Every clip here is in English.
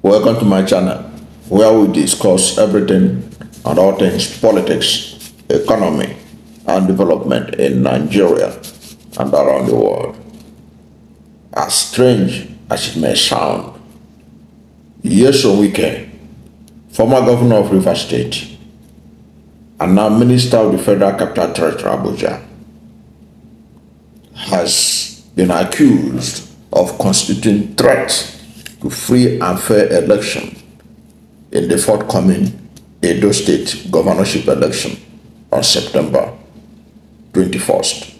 Welcome to my channel, where we discuss everything and all things politics, economy, and development in Nigeria and around the world. As strange as it may sound, Nyesom Wike, former governor of Rivers State, and now Minister of the Federal Capital Territory, Abuja, has been accused of constituting threat to free and fair election in the forthcoming Edo State governorship election on September 21st,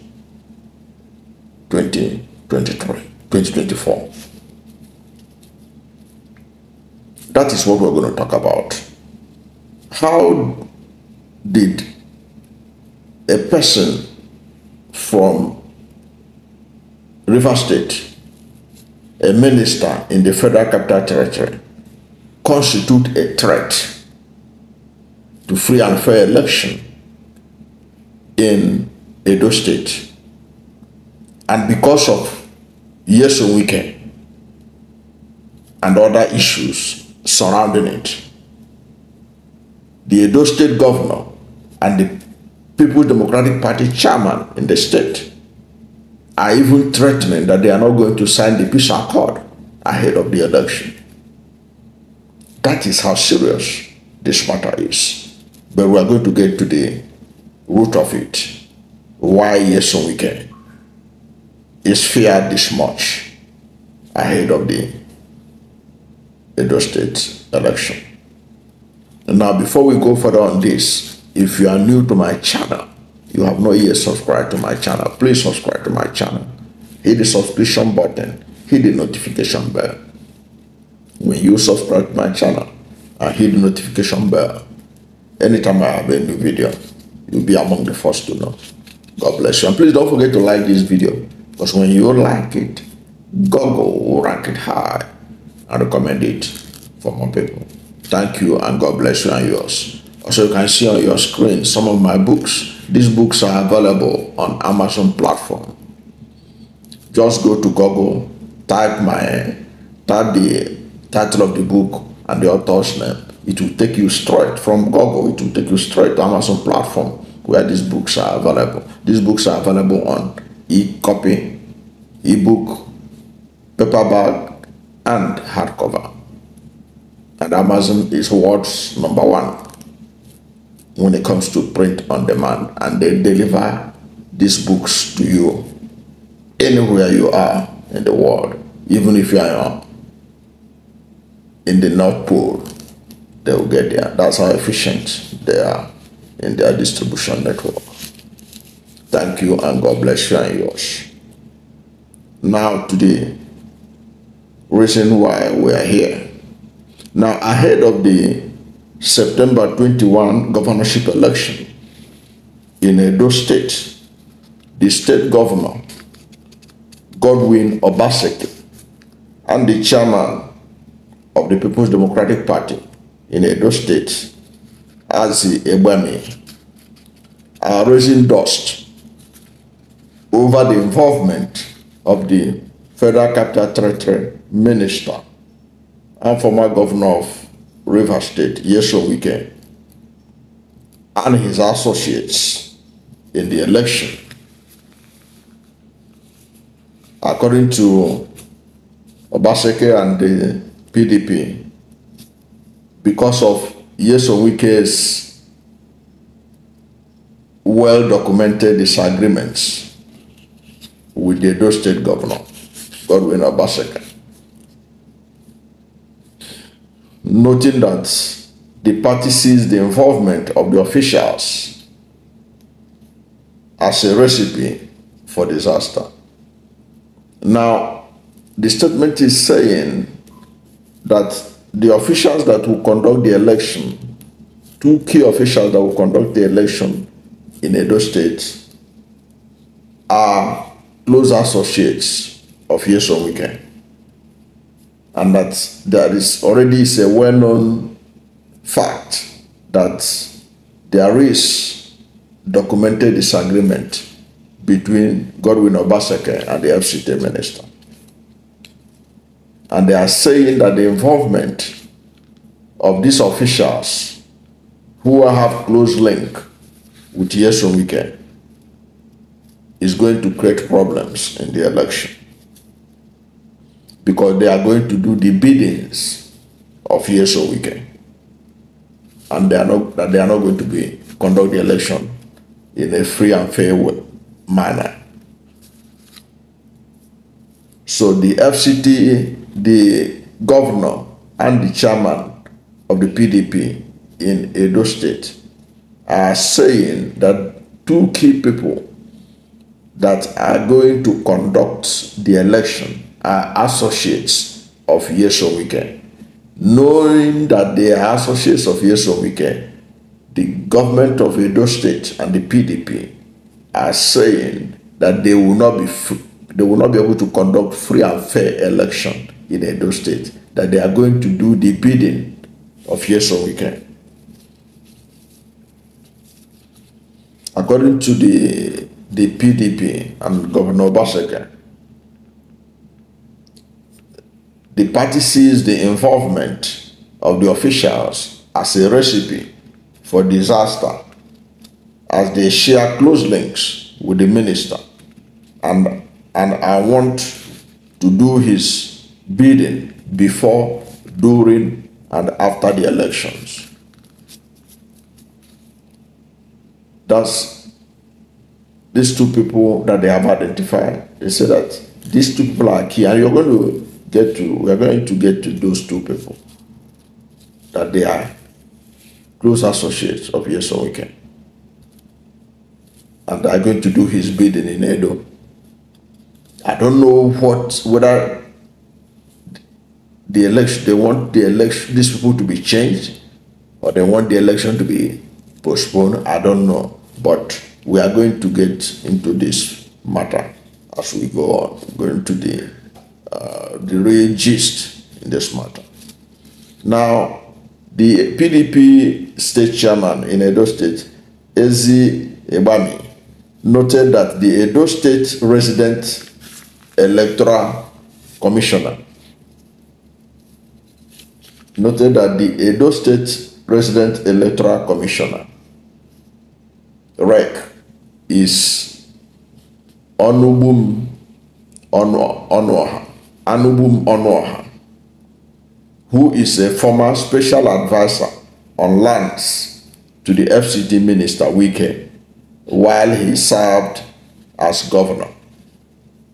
2024. That is what we're going to talk about. How did a person from River State, a minister in the Federal Capital Territory, constitute a threat to free and fair election in Edo State? And because of Nyesom Wike and other issues surrounding it, the Edo State governor and the People's Democratic Party chairman in the state are even threatening that they are not going to sign the peace accord ahead of the election. That is how serious this matter is. But we are going to get to the root of it. Why Nyesom Wike is feared this much ahead of the Edo State election. Now, before we go further on this, if you are new to my channel, you have not yet subscribed to my channel, please subscribe to my channel. Hit the subscription button, hit the notification bell. When you subscribe to my channel and hit the notification bell, anytime I have a new video, you'll be among the first to know. God bless you. And please don't forget to like this video, because when you like it, Google will rank it high and recommend it for more people. Thank you, and God bless you and yours. Also, you can see on your screen some of my books. These books are available on Amazon platform. Just go to Google, type the title of the book and the author's name. It will take you straight from Google. It will take you straight to Amazon platform where these books are available. These books are available on e-copy, e-book, paperback, and hardcover. And Amazon is world's #1 when it comes to print on demand, and they deliver these books to you anywhere you are in the world. Even if you are in the North Pole, they will get there. That's how efficient they are in their distribution network. Thank you, and God bless you and yours. Now to the reason why we are here. Now, ahead of the September 21 governorship election in Edo State, the state governor, Godwin Obaseki, and the chairman of the People's Democratic Party in Edo State, Aziegbemi, are raising dust over the involvement of the Federal Capital Territory minister and former governor of Rivers State, Nyesom Wike, and his associates in the election. According to Obaseki and the PDP, because of Nyesom Wike's well-documented disagreements with the Edo State governor, Godwin Obaseki, noting that the party sees the involvement of the officials as a recipe for disaster. Now, the statement is saying that the officials that will conduct the election, two key officials that will conduct the election in Edo State, are close associates of Nyesom Wike, and that there is already a well-known fact that there is documented disagreement between Godwin Obaseki and the FCT minister. And they are saying that the involvement of these officials who have close link with Nyesom Wike is going to create problems in the election, because they are going to do the biddings of Nyesom Wike, and they are not going to conduct the election in a free and fair manner. So the FCT, the governor, and the chairman of the PDP in Edo State are saying that two key people that are going to conduct the election are associates of Nyesom Wike. Knowing that they are associates of Nyesom Wike, the government of Edo State and the PDP are saying that they will not be able to conduct free and fair election in Edo State, that they are going to do the bidding of Nyesom Wike. According to the PDP and Governor Obaseki, the party sees the involvement of the officials as a recipe for disaster, as they share close links with the minister, and I want to do his bidding before, during, and after the elections. Thus, these two people that they have identified, they say that these two people are key, and we are going to get to those two people, that they are close associates of Nyesom Wike, and they are going to do his bidding in Edo. I don't know whether the election, they want these people to be changed, or they want the election to be postponed. I don't know, but we are going to get into this matter as we go on, going to the real gist in this matter. Now, the PDP state chairman in Edo State, Aziegbemi, noted that the Edo State Resident Electoral Commissioner REC is Anubum Onoha, who is a former special advisor on lands to the FCT Minister Wike while he served as governor,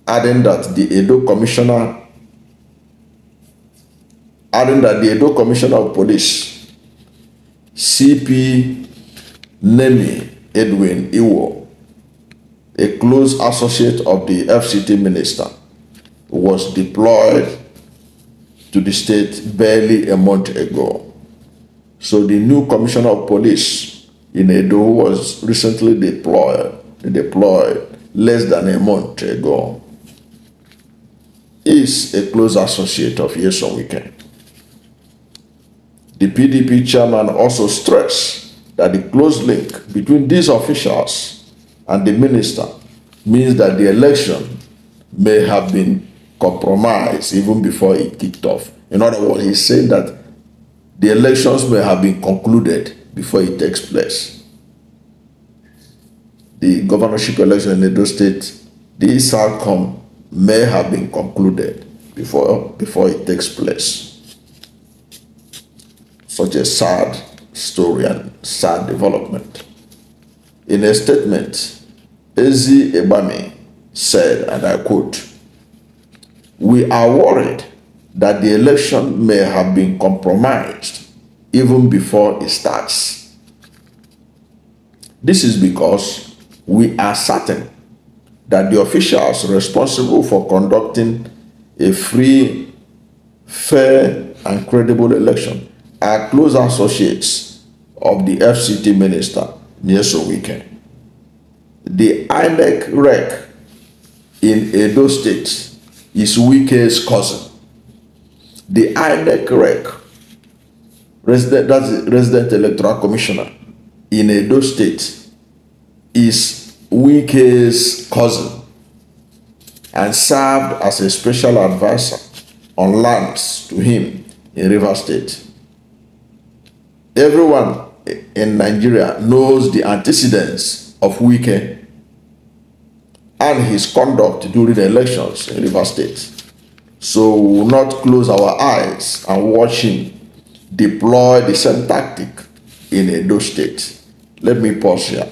adding that the Edo Commissioner of Police, CP Nemi Edwin Iwo, a close associate of the FCT minister, was deployed to the state barely a month ago. So the new Commissioner of Police in Edo was recently deployed less than a month ago, is a close associate of Nyesom Wike. The PDP chairman also stressed that the close link between these officials and the minister means that the election may have been compromised even before it kicked off. In other words, he's saying that the elections may have been concluded before it takes place. The governorship election in Edo State, this outcome may have been concluded before it takes place. Such a sad story and sad development. In a statement, Aziegbemi said, and I quote, "We are worried that the election may have been compromised even before it starts. This is because we are certain that the officials responsible for conducting a free, fair, and credible election are close associates of the FCT minister, Nyesom Wike. The INEC REC in Edo State is Wike's cousin. The INEC REC, Resident Electoral Commissioner in Edo State, is Wike's cousin and served as a special advisor on lands to him in Rivers State. Everyone in Nigeria knows the antecedents of Wike and his conduct during the elections in Rivers State. So we will not close our eyes and watch him deploy the same tactic in Edo State. Let me pause here,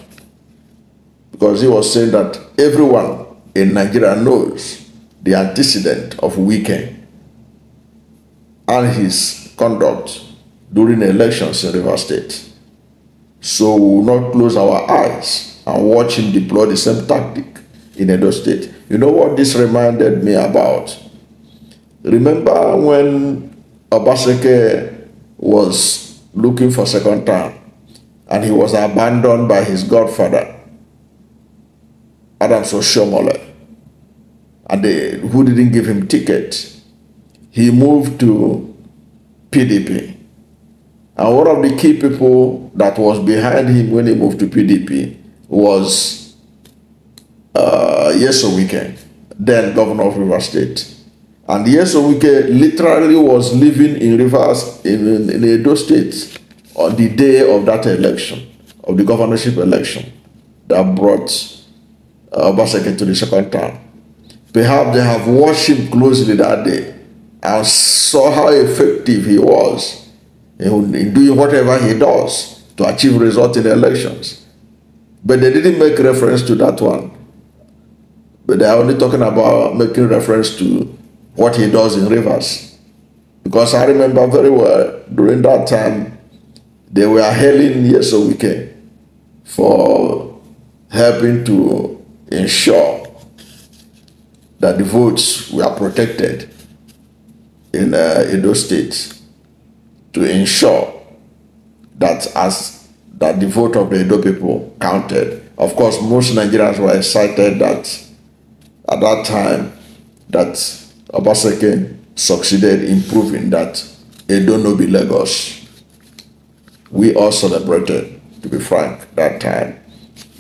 because he was saying that everyone in Nigeria knows the antecedent of Wike and his conduct during the elections in Rivers State. So we will not close our eyes and watch him deploy the same tactic in Edo State. You know what this reminded me about? Remember when Obaseki was looking for second term and he was abandoned by his godfather, Adams Oshiomhole, and who didn't give him ticket? He moved to PDP. And one of the key people that was behind him when he moved to PDP was Nyesom Wike, then governor of Rivers State. And Nyesom Wike literally was living in in Edo State on the day of that election, of the governorship election that brought Obaseki to the second term. Perhaps they have watched him closely that day and saw how effective he was in doing whatever he does to achieve results in the elections. But they didn't make reference to that one. But they are only talking about making reference to what he does in Rivers. Because I remember very well, during that time, they were hailing Nyesom Wike for helping to ensure that the votes were protected in Edo State, to ensure that that the vote of the Edo people counted. Of course, most Nigerians were excited that at that time that Obaseki succeeded in proving that Edo no be Lagos. We all celebrated, to be frank, that time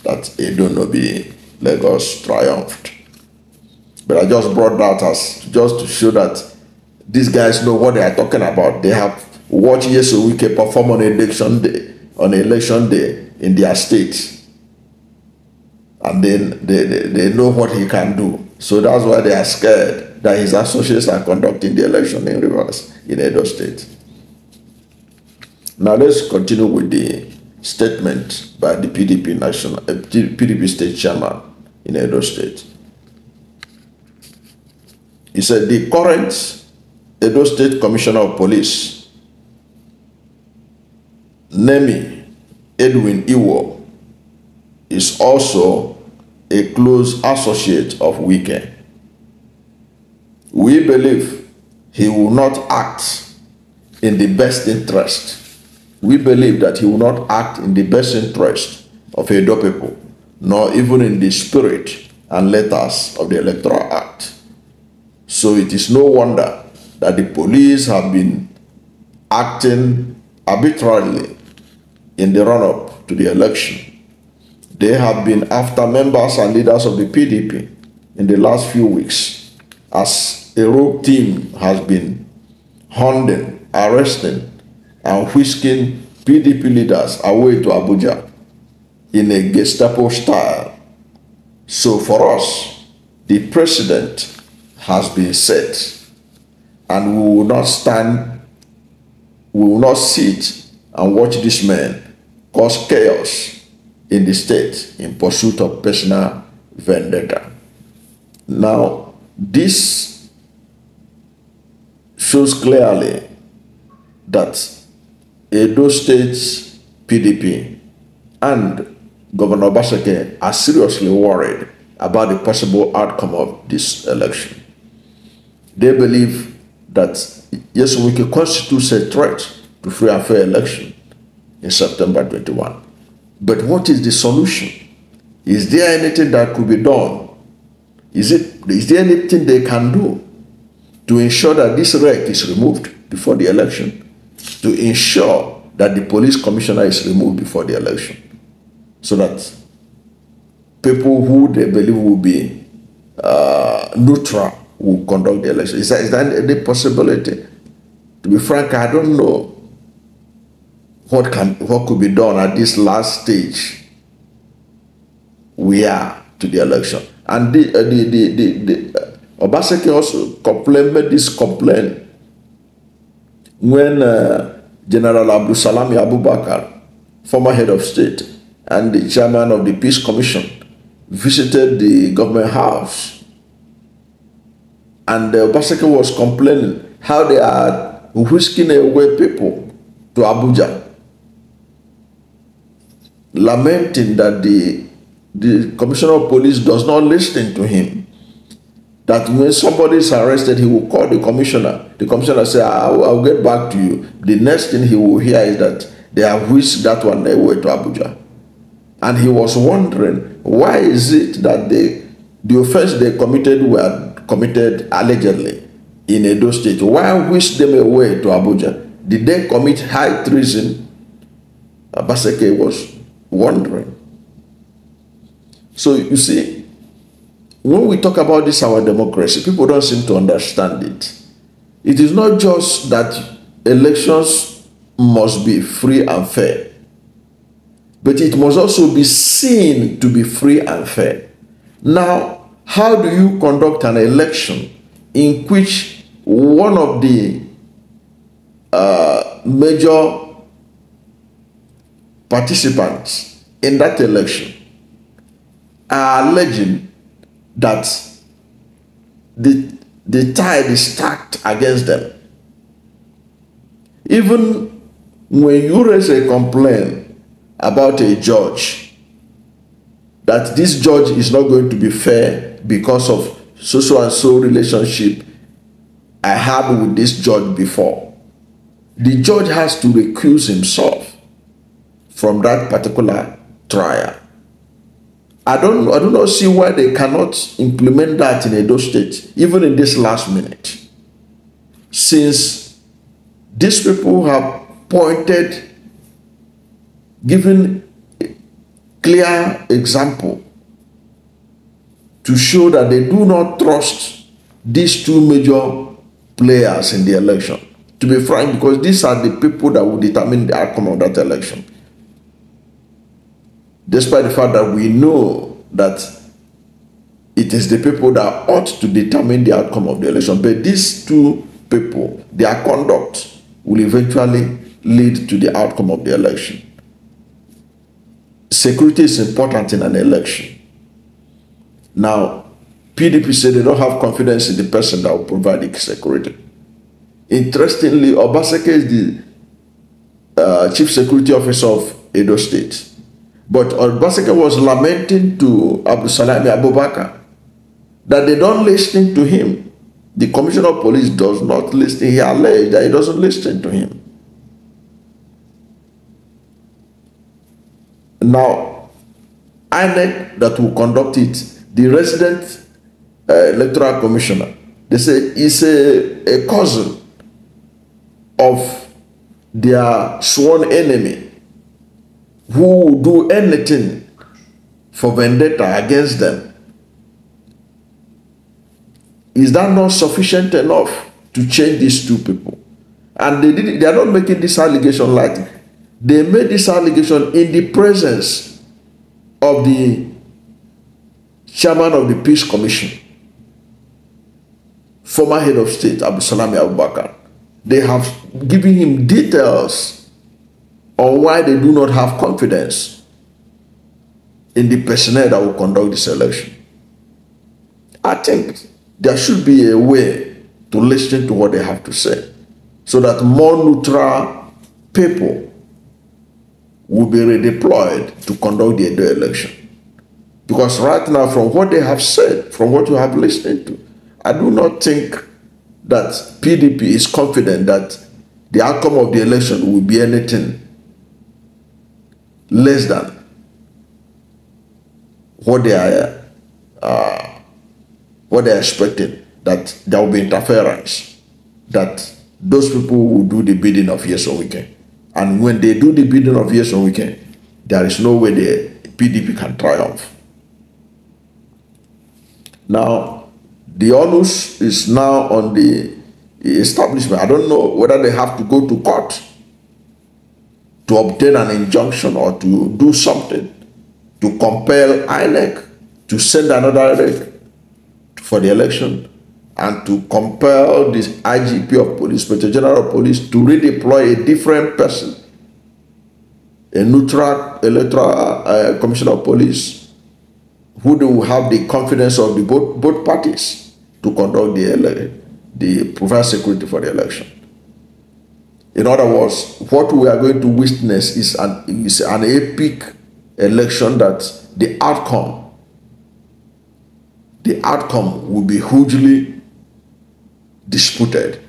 that Edo no be Lagos triumphed. But I just brought that as just to show that these guys know what they are talking about. They have watched Nyesom Wike perform on election day in their state. And then they know what he can do. So that's why they are scared that his associates are conducting the election in Rivers, in Edo State. Now let's continue with the statement by the PDP state chairman in Edo State. He said the current Edo State Commissioner of Police, Nemi Edwin Iwo, is also a close associate of Wike. We believe he will not act in the best interest. We believe that he will not act in the best interest of Edo people, nor even in the spirit and letters of the Electoral Act. So it is no wonder that the police have been acting arbitrarily in the run-up to the election. They have been after members and leaders of the PDP in the last few weeks, as a rogue team has been hunting, arresting, and whisking PDP leaders away to Abuja in a Gestapo style. So for us, the precedent has been set, and we will not sit and watch these men cause chaos in the state in pursuit of personal vendetta. Now, this shows clearly that Edo State's PDP and Governor Obaseki are seriously worried about the possible outcome of this election. They believe that Nyesom Wike constitutes a threat to free and fair election in September 21. But what is the solution? Is there anything that could be done? Is there anything they can do to ensure that this wreck is removed before the election? To ensure that the police commissioner is removed before the election? So that people who they believe will be neutral will conduct the election. Is there any possibility? To be frank, I don't know what could be done at this last stage we are to the election. And Obaseki also made this complaint when General Abdulsalami Abubakar, former head of state and the chairman of the Peace Commission, visited the government house. And Obaseki was complaining how they are whisking away people to Abuja, lamenting that the commissioner of police does not listen to him. That when somebody is arrested, he will call the commissioner. The commissioner says, I'll get back to you. The next thing he will hear is that they have whisked that one away to Abuja. And he was wondering, why is it that the offense they committed were committed allegedly in Edo State? Why whisk them away to Abuja? Did they commit high treason? Obaseki was wondering. So you see, when we talk about this, our democracy, people don't seem to understand it. It is not just that elections must be free and fair, but it must also be seen to be free and fair. Now, how do you conduct an election in which one of the major participants in that election are alleging that the tide is stacked against them? Even when you raise a complaint about a judge, that this judge is not going to be fair because of so and so relationship I had with this judge before, the judge has to recuse himself from that particular trial. I do not see why they cannot implement that in Edo State, even in this last minute. Since these people have pointed, given a clear example to show that they do not trust these two major players in the election. To be frank, because these are the people that will determine the outcome of that election. Despite the fact that we know that it is the people that ought to determine the outcome of the election, but these two people, their conduct will eventually lead to the outcome of the election. Security is important in an election. Now, PDP said they don't have confidence in the person that will provide the security. Interestingly, Obaseki is the Chief Security Officer of Edo State. But Obaseki was lamenting to Abdulsalami Abubakar that they don't listen to him. The Commissioner of Police does not listen. He alleged that he doesn't listen to him. Now, INEC that will conduct it, the Resident Electoral Commissioner, they say is a cousin of their sworn enemy who will do anything for vendetta against them. Is that not sufficient enough to change these two people? And they are not making this allegation lightly. They made this allegation in the presence of the chairman of the Peace Commission, former head of state, Abdulsalami Abubakar. They have given him details on why they do not have confidence in the personnel that will conduct this election. I think there should be a way to listen to what they have to say, so that more neutral people will be redeployed to conduct the Edo election. Because right now, from what they have said, from what you have listened to, I do not think that PDP is confident that the outcome of the election will be anything less than what they are expecting, that there will be interference, that those people will do the bidding of Nyesom Wike. And when they do the bidding of Nyesom Wike, there is no way the PDP can triumph. Now, The onus is now on the establishment. I don't know whether they have to go to court to obtain an injunction or to do something to compel INEC to send another reg for the election and to compel this IGP of police, Inspector General of Police, to redeploy a different person, a neutral electoral commissioner of police, who they will have the confidence of the both parties to conduct the provide security for the election. In other words, what we are going to witness is an epic election that the outcome will be hugely disputed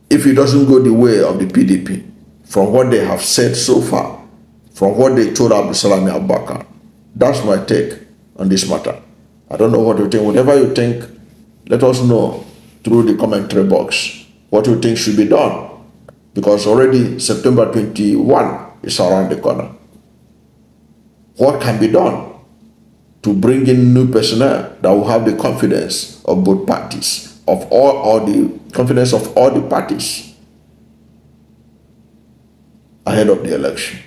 if it doesn't go the way of the PDP, from what they have said so far, from what they told Abdulsalami Abubakar. That's my take on this matter. I don't know what you think. Whatever you think, let us know through the commentary box what you think should be done, because already September 21 is around the corner. What can be done to bring in new personnel that will have the confidence of both parties, of all the confidence of all the parties ahead of the election?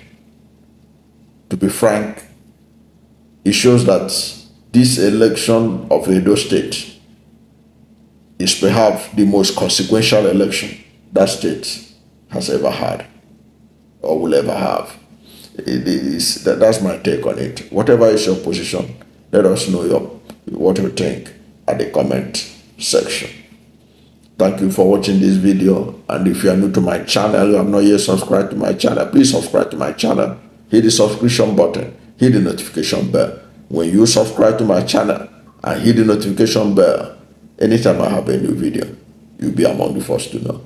To be frank, it shows that this election of Edo State is perhaps the most consequential election that state has ever had or will ever have. That's my take on it. Whatever is your position, let us know what you think at the comment section. Thank you for watching this video, and if you are new to my channel, you have not yet subscribed to my channel, please subscribe to my channel. Hit the subscription button, hit the notification bell. When you subscribe to my channel and hit the notification bell, anytime I have a new video, you'll be among the first to know.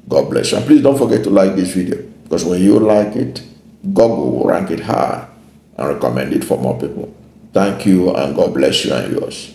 God bless you. And please don't forget to like this video, because when you like it, Google will rank it high and recommend it for more people. Thank you, and God bless you and yours.